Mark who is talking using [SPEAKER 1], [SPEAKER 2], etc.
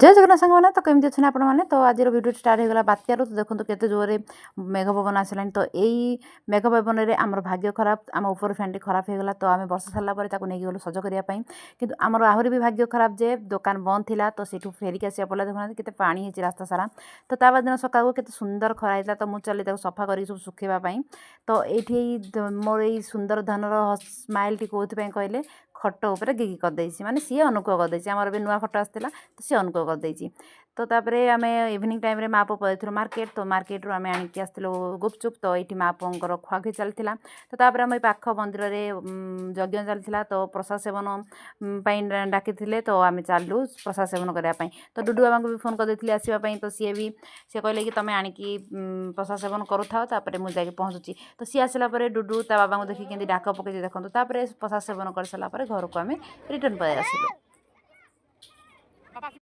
[SPEAKER 1] जय जगन्नाथ सांग मैंने तो कमी अच्छे आपण मैंने तो आज वीडियो स्टार्ट होगा बात्यार तो देखो केते जोरे मेघ पवन आसला तो यही मेघ पवन में आम भाग्य खराब आम ऊपर फैन खराब होगा तो आम बर्षा सारापर नहीं गलु सज करने कि आमर आहरी भी भाग्य खराब जे दुकान बंद थिला तो सेठू फेरिक आसा पड़ा देखुना केते पानी होती रास्ता सारा तो ता बाद दिन सकाल केते सुंदर खरा होता तो मुझे चली सफा कर सब सुखेवाई तो ये मोर ये सुंदर धनर स्माइल टी कौन कहले खट उपर गिगी करदे माने सी अनुकूल करदे आमर भी नुआ खट आसाला तो सी अनुकूल करदे तो तापर आम इवनिंग टाइम माप पलू मार्केट तो मार्केट रू आम आणिकी आसलु गुपचुप तो ये मापर खुआखुई चलती तो तापर आम पाख मंदिर में यज्ञ चलता तो प्रसाद सेवन डाकी तो आम चलू प्रसाद सेवन करने तो डुडू बाबा को भी फोन करदे आसवाई तो सी भी सी कहले कि तुम आणिकी प्रसाद सेवन करूँ मुझे पहुँचुची तो सी आसला डुडू ता बाबा को देखिए डाक पकई देखो प्रसाद सेवन कर सारापर घर को आम रिटर्न पलि आसिलु।